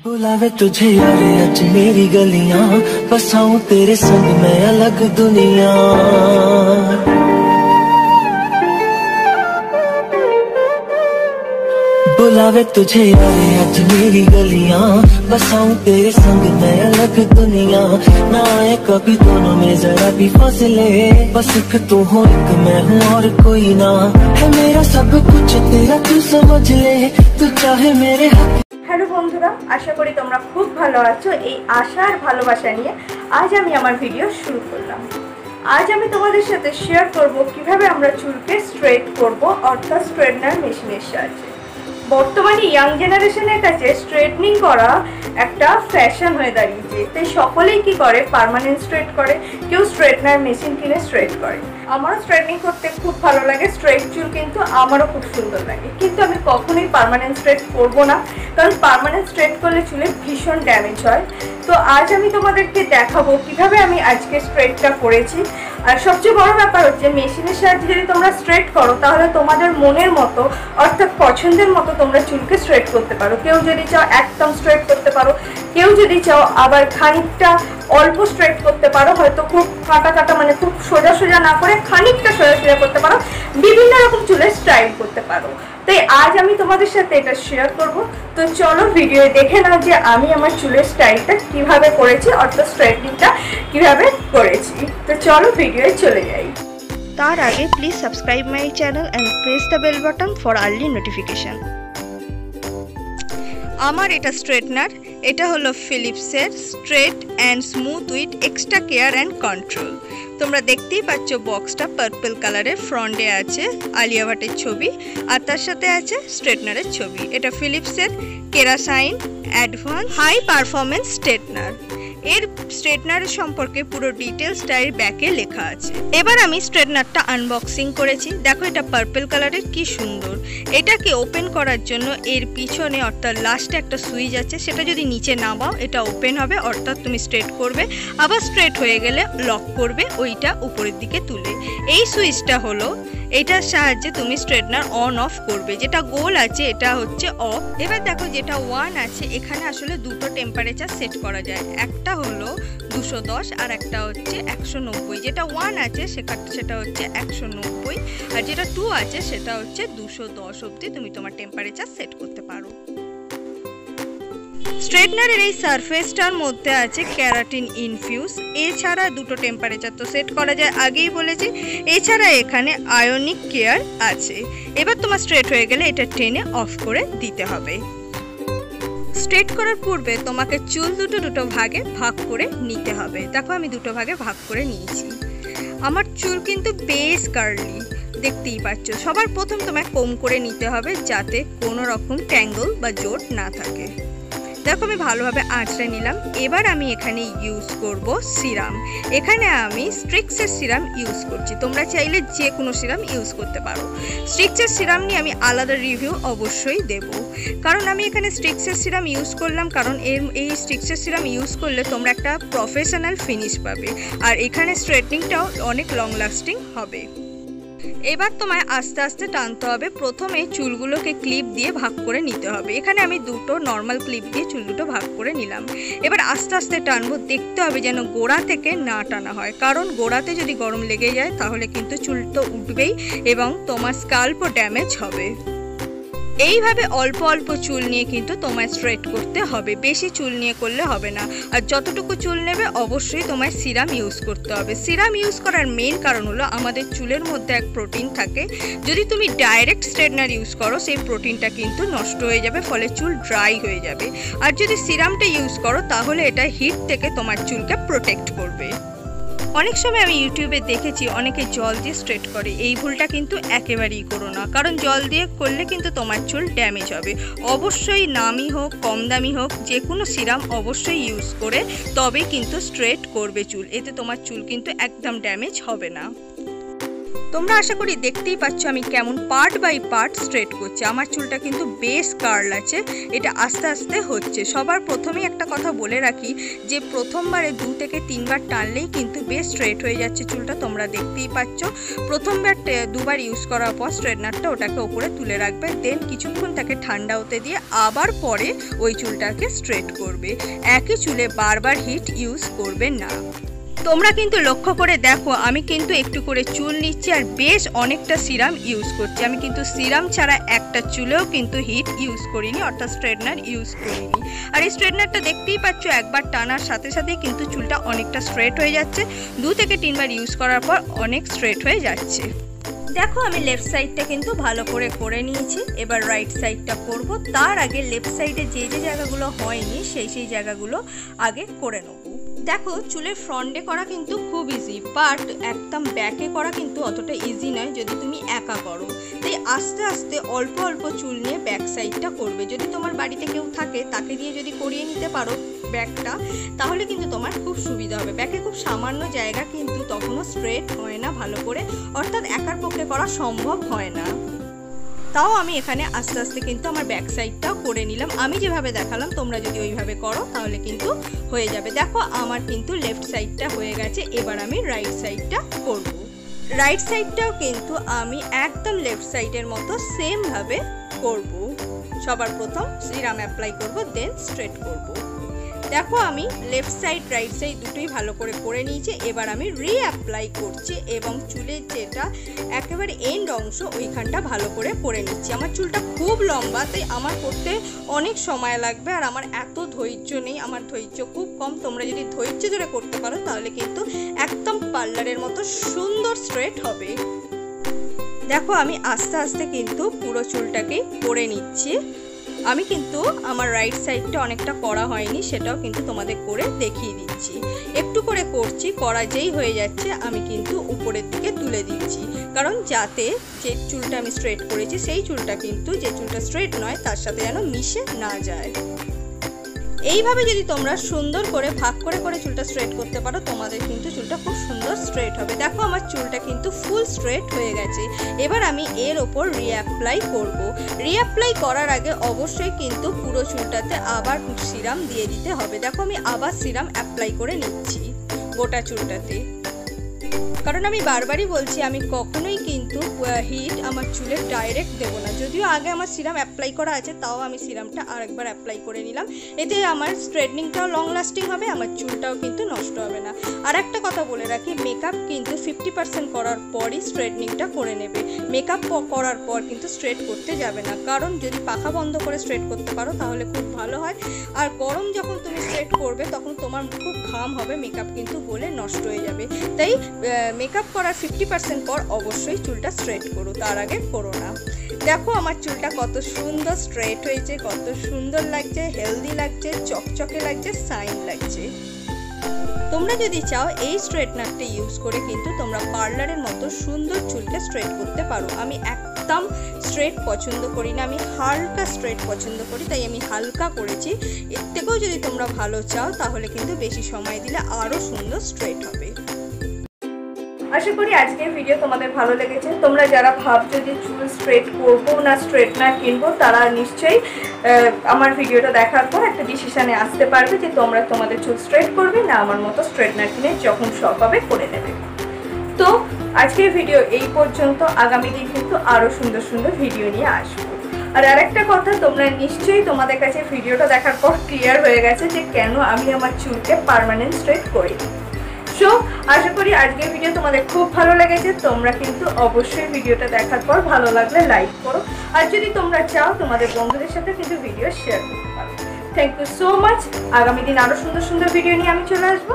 बुलावे तुझे यारे आज मेरी गलियां, बसाऊं तेरे संग मैं अलग दुनिया। बुलावे तुझे यारे आज मेरी गलियां, बसाऊं तेरे संग मैं अलग दुनिया। ना आए कभी दोनों में जरा भी फासले, बस एक तू हो एक मैं हूँ और कोई ना। है मेरा सब कुछ तेरा तू समझ ले, तू चाहे मेरे हक। হ্যালো বন্ধুরা, আশা করি তোমরা খুব ভালো আছো। এই আশা আর ভালোবাসা নিয়ে আজ আমি আমার ভিডিও শুরু করলাম। আজ আমি তোমাদের সাথে শেয়ার করব কিভাবে আমরা চুলকে স্ট্রেট করব, অর্থাৎ স্ট্রেটনার মেশিনের সাহায্যে। বর্তমানে ইয়াং জেনারেশনের কাছে স্ট্রেটনিং করা একটা ফ্যাশন হয়ে দাঁড়িয়েছে, তাই সকলেই কি করে পার্মানেন্ট স্ট্রেট করে, কেউ স্ট্রেটনার মেশিন কিনে স্ট্রেট করে। আমারও স্ট্রেটনিং করতে খুব ভালো লাগে, স্ট্রেট চুল কিন্তু আমারও খুব সুন্দর লাগে, কিন্তু আমি কখনোই পার্মানেন্ট স্ট্রেট করব না, কারণ পার্মানেন্ট স্ট্রেট করলে চুলে ভীষণ ড্যামেজ হয়। তো আজ আমি তোমাদেরকে দেখাবো কিভাবে আমি আজকে স্ট্রেটটা করেছি। আর সবচেয়ে বড় ব্যাপার হচ্ছে মেশিনের সাহায্যে যদি তোমরা স্ট্রেট করো তাহলে তোমাদের মনের মতো অর্থাৎ পছন্দের মতো তোমরা চুলকে স্ট্রেট করতে পারো। কেউ যদি চাও একদম স্ট্রেট করতে পারো, কেউ যদি চাও আবার খানিকটা অল্প স্ট্রেট করতে পারো, হয়তো খুব কাটা কাটা মানে খুব সোজা সোজা না করে খানিকটা সোজা সোজা করতে পারো, বিভিন্ন রকম চুলের স্টাইল করতে পারো। তাই আজ আমি তোমাদের সাথে এটা শেয়ার করব। তো চলো ভিডিও দেখে নাও যে আমি আমার চুলের স্টাইলটা কিভাবে করেছি, অর্থাৎ স্ট্রেটনিংটা কিভাবে করেছি। তো চলো ভিডিওয়ে চলে যাই। তার আগে please subscribe my channel and press the bell button for early notification. আমার এটা স্ট্রেটনার, এটা হলো ফিলিপসের straight and smooth with extra care and control. তোমরা দেখতেই পাচ্ছ বক্সটা পার্পল কালারের, ফ্রন্টে আছে আলিয়া ভাটের ছবি আর তার সাথে আছে স্ট্রেটনারের ছবি। এটা ফিলিপসের কেরাসাইন অ্যাডভান্স হাই পারফরমেন্স স্ট্রেটনার। এর স্ট্রেটনারের সম্পর্কে পুরো ডিটেলসটা এর ব্যাকে লেখা আছে। এবার আমি স্ট্রেটনারটা আনবক্সিং করেছি। দেখো এটা পার্পল কালারের, কি সুন্দর। এটাকে ওপেন করার জন্য এর পিছনে অর্থাৎ লাস্টে একটা সুইচ আছে, সেটা যদি নিচে নামাও এটা ওপেন হবে, অর্থাৎ তুমি স্ট্রেট করবে। আবার স্ট্রেট হয়ে গেলে লক করবে ওইটা উপরের দিকে তুলে। এই সুইচটা হলো এটার সাহায্যে তুমি স্ট্রেটনার অন অফ করবে। যেটা গোল আছে এটা হচ্ছে অফ। এবার দেখো যেটা 1 আছে, এখানে আসলে দুটো টেম্পারেচার সেট করা যায়, একটা হলো 210 আর একটা হচ্ছে 190। যেটা 1 আছে সেটা হচ্ছে 190 আর যেটা 2 আছে সেটা হচ্ছে 210 অবধি তুমি তোমার টেম্পারেচার সেট করতে পারো। স্ট্রেটনারের এই সারফেসটার মধ্যে আছে ক্যারাটিন ইনফিউজ। এছাড়া দুটো টেম্পারেচার তো সেট করা যায়, আগেই বলেছি। এছাড়া এখানে আয়নিক কেয়ার আছে। এবার তোমার স্ট্রেট হয়ে গেলে এটা টেনে অফ করে দিতে হবে। স্ট্রেট করার পূর্বে তোমাকে চুল দুটো ভাগে ভাগ করে নিতে হবে। দেখো আমি দুটো ভাগে ভাগ করে নিয়েছি। আমার চুল কিন্তু বেশ কার্লি, দেখতেই পাচ্ছ। সবার প্রথম তোমায় কম করে নিতে হবে যাতে কোনো রকম ট্যাঙ্গল বা জোট না থাকে। দেখো আমি ভালোভাবে আঁচড়ে নিলাম। এবার আমি এখানে ইউজ করব সিরাম। এখানে আমি স্ট্রিক্সের সিরাম ইউজ করছি, তোমরা চাইলে যে কোনো সিরাম ইউজ করতে পারো। স্ট্রিক্সের সিরাম নিয়ে আমি আলাদা রিভিউ অবশ্যই দেব, কারণ আমি এখানে স্ট্রিক্সের সিরাম ইউজ করলাম, কারণ এই স্ট্রিক্সের সিরাম ইউজ করলে তোমরা একটা প্রফেশনাল ফিনিশ পাবে আর এখানে স্ট্রেটনিংটাও অনেক লং লাস্টিং হবে। এবার তোমায় আস্তে আস্তে টানতে হবে। প্রথমে চুলগুলোকে ক্লিপ দিয়ে ভাগ করে নিতে হবে। এখানে আমি দুটো নর্মাল ক্লিপ দিয়ে চুল দুটো ভাগ করে নিলাম। এবার আস্তে আস্তে টানবো, দেখতে হবে যেন গোড়া থেকে না টানা হয়, কারণ গোড়াতে যদি গরম লেগে যায় তাহলে কিন্তু চুল তো উঠবেই এবং তোমার স্কাল্পও ড্যামেজ হবে। এইভাবে অল্প অল্প চুল নিয়ে কিন্তু তোমায় স্ট্রেট করতে হবে, বেশি চুল নিয়ে করলে হবে না। আর যতটুকু চুল নেবে অবশ্যই তোমায় সিরাম ইউজ করতে হবে। সিরাম ইউজ করার মেন কারণ হলো আমাদের চুলের মধ্যে এক প্রোটিন থাকে, যদি তুমি ডাইরেক্ট স্ট্রেটনার ইউজ করো সেই প্রোটিনটা কিন্তু নষ্ট হয়ে যাবে, ফলে চুল ড্রাই হয়ে যাবে। আর যদি সিরামটা ইউজ করো তাহলে এটা হিট থেকে তোমার চুলকে প্রোটেক্ট করবে। অনেক সময় আমি ইউটিউবে দেখেছি অনেকে জল দিয়ে স্ট্রেট করে, এই ভুলটা কিন্তু একেবারেই করো না, কারণ জল দিয়ে করলে কিন্তু তোমার চুল ড্যামেজ হবে। অবশ্যই নামি হোক কম দামি হোক যে কোনো সিরাম অবশ্যই ইউজ করে তবে কিন্তু স্ট্রেট করবে চুল, এতে তোমার চুল কিন্তু একদম ড্যামেজ হবে না। তোমরা আশা করি দেখতেই পাচ্ছ আমি কেমন পার্ট বাই পার্ট স্ট্রেট করছি। আমার চুলটা কিন্তু বেশ কার্ল আছে, এটা আস্তে আস্তে হচ্ছে। সবার প্রথমেই একটা কথা বলে রাখি যে প্রথমবারে 2 থেকে 3 বার টানলেই কিন্তু বেশ স্ট্রেট হয়ে যাচ্ছে চুলটা। তোমরা দেখতেই পাচ্ছ প্রথমবার 2 বার ইউজ করার পর স্ট্রেটনারটা ওটাকে ওপরে তুলে রাখবে, দেন কিছুক্ষণ তাকে ঠান্ডা হতে দিয়ে আবার পরে ওই চুলটাকে স্ট্রেট করবে। একই চুলে বারবার হিট ইউজ করবে না। তোমরা কিন্তু লক্ষ্য করে দেখো আমি কিন্তু একটু করে চুল নিচ্ছি আর বেশ অনেকটা সিরাম ইউজ করছি। আমি কিন্তু সিরাম ছাড়া একটা চুলেও কিন্তু হিট ইউজ করিনি, অর্থাৎ স্ট্রেটনার ইউজ করিনি। আর এই স্ট্রেটনারটা দেখতেই পাচ্ছ একবার টানার সাথে সাথেই কিন্তু চুলটা অনেকটা স্ট্রেট হয়ে যাচ্ছে। 2 থেকে 3 বার ইউজ করার পর অনেক স্ট্রেট হয়ে যাচ্ছে। দেখো আমি লেফট সাইডটা কিন্তু ভালো করে নিয়েছি, এবার রাইট সাইডটা করব। তার আগে লেফট সাইডে যে জায়গাগুলো হয়নি সেই জায়গাগুলো আগে করে নেব। দেখো চুলের ফ্রন্টে করা কিন্তু খুব ইজি, বাট একদম ব্যাকে করা কিন্তু অতটা ইজি নয় যদি তুমি একা করো। তাই আস্তে আস্তে অল্প অল্প চুল নিয়ে ব্যাক সাইডটা করবে। যদি তোমার বাড়িতে কেউ থাকে তাকে দিয়ে যদি করিয়ে নিতে পারো ব্যাকটা, তাহলে কিন্তু তোমার খুব সুবিধা হবে। ব্যাকে খুব সামান্য জায়গা কিন্তু তখনও স্ট্রেট হয় না ভালো করে, অর্থাৎ একার পক্ষে করা সম্ভব হয় না। তাও আমি এখানে আস্তে আস্তে কিন্তু আমার ব্যাক সাইডটাও করে নিলাম। আমি যেভাবে দেখালাম তোমরা যদি ওইভাবে করো তাহলে কিন্তু হয়ে যাবে। দেখো আমার কিন্তু লেফট সাইডটা হয়ে গেছে, এবার আমি রাইট সাইডটা করব। রাইট সাইডটাও কিন্তু আমি একদম লেফট সাইডের মতো সেমভাবে করব। সবার প্রথম সিরাম অ্যাপ্লাই করব, দেন স্ট্রেট করব। দেখো আমি লেফট সাইড রাইট সাইড দুটোই ভালো করে নিয়েছি। এবার আমি রিঅ্যাপ্লাই করছি এবং চুলের যেটা একেবারে এন্ড অংশ ওইখানটা ভালো করে নিচ্ছি। আমার চুলটা খুব লম্বা, তাই আমার করতে অনেক সময় লাগবে আর আমার এত ধৈর্য নেই, আমার ধৈর্য খুব কম। তোমরা যদি ধৈর্য ধরে করতে পারো তাহলে কিন্তু একদম পার্লারের মতো সুন্দর স্ট্রেট হবে। দেখো আমি আস্তে আস্তে কিন্তু পুরো চুলটাকেই করে নিচ্ছি। আমি কিন্তু আমার রাইট সাইডটা অনেকটা করা হয়নি, সেটাও কিন্তু তোমাদের করে দেখিয়ে দিচ্ছি। একটু করে করছি, করা যেই হয়ে যাচ্ছে আমি কিন্তু উপরের দিকে তুলে দিচ্ছি, কারণ যাতে যে চুলটা আমি স্ট্রেট করেছি সেই চুলটা কিন্তু যে চুলটা স্ট্রেট নয় তার সাথে যেন মিশে না যায়। এইভাবে যদি তোমরা সুন্দর করে ভাগ করে চুলটা স্ট্রেট করতে পারো তোমাদের কিন্তু চুলটা খুব সুন্দর স্ট্রেট হবে। দেখো আমার চুলটা কিন্তু ফুল স্ট্রেট হয়ে গেছে। এবার আমি এর ওপর রিঅ্যাপ্লাই করব। রিঅ্যাপ্লাই করার আগে অবশ্যই কিন্তু পুরো চুলটাতে আবার সিরাম দিয়ে দিতে হবে। দেখো আমি আবার সিরাম অ্যাপ্লাই করে নিচ্ছি গোটা চুলটাতে, কারণ আমি বারবারই বলছি আমি কখনোই কিন্তু হিট আমার চুলে ডাইরেক্ট দেবো না। যদিও আগে আমার সিরাম অ্যাপ্লাই করা আছে, তাও আমি সিরামটা আরেকবার অ্যাপ্লাই করে নিলাম। এতে আমার স্ট্রেটনিংটাও লং লাস্টিং হবে, আমার চুলটাও কিন্তু নষ্ট হবে না। আর একটা কথা বলে রাখি, মেকআপ কিন্তু 50% করার পরই স্ট্রেটনিংটা করে নেবে। মেকআপ করার পর কিন্তু স্ট্রেট করতে যাবে না, কারণ যদি পাখা বন্ধ করে স্ট্রেট করতে পারো তাহলে খুব ভালো হয়। আর গরম যখন তুমি স্ট্রেট করবে তখন তোমার খুব ঘাম হবে, মেকআপ কিন্তু গলে নষ্ট হয়ে যাবে। তাই মেকআপ করার 50% পর অবশ্যই চুলটা স্ট্রেট করো, তার আগে করো না। দেখো আমার চুলটা কত সুন্দর স্ট্রেট হয়েছে, কত সুন্দর লাগছে, হেলদি লাগছে, চকচকে লাগছে, শাইন লাগছে। তোমরা যদি চাও এই স্ট্রেটনারটা ইউজ করে কিন্তু তোমরা পার্লারের মতো সুন্দর চুলকে স্ট্রেট করতে পারো। আমি একদম স্ট্রেট পছন্দ করি না, আমি হালকা স্ট্রেট পছন্দ করি, তাই আমি হালকা করেছি। এর থেকেও যদি তোমরা ভালো চাও তাহলে কিন্তু বেশি সময় দিলে আরও সুন্দর স্ট্রেট হবে। আশা করি আজকের ভিডিও তোমাদের ভালো লেগেছে। তোমরা যারা ভাবছো যে চুল স্ট্রেট করবো না স্ট্রেটনার কিনবো, তারা নিশ্চয়ই আমার ভিডিওটা দেখার পর একটা ডিসিশনে আসতে পারবে যে তোমরা তোমাদের চুল স্ট্রেট করবে না আমার মতো স্ট্রেটনার কিনে যখন শখ হবে করে নেবে। তো আজকের ভিডিও এই পর্যন্ত, আগামী দিন কিন্তু আরও সুন্দর সুন্দর ভিডিও নিয়ে আসবো। আর আরেকটা কথা, তোমরা নিশ্চয়ই তোমাদের কাছে ভিডিওটা দেখার পর ক্লিয়ার হয়ে গেছে যে কেন আমি আমার চুলকে পার্মানেন্ট স্ট্রেট করি। সো আশা করি আজকের ভিডিও তোমাদের খুব ভালো লেগেছে। তোমরা কিন্তু অবশ্যই ভিডিওটা দেখার পর ভালো লাগলে লাইক করো, আর যদি তোমরা চাও তোমাদের বন্ধুদের সাথে কিন্তু ভিডিও শেয়ার করতে পারো। Thank you so much. আগামী দিন আরও সুন্দর সুন্দর ভিডিও নিয়ে আমি চলে আসবো।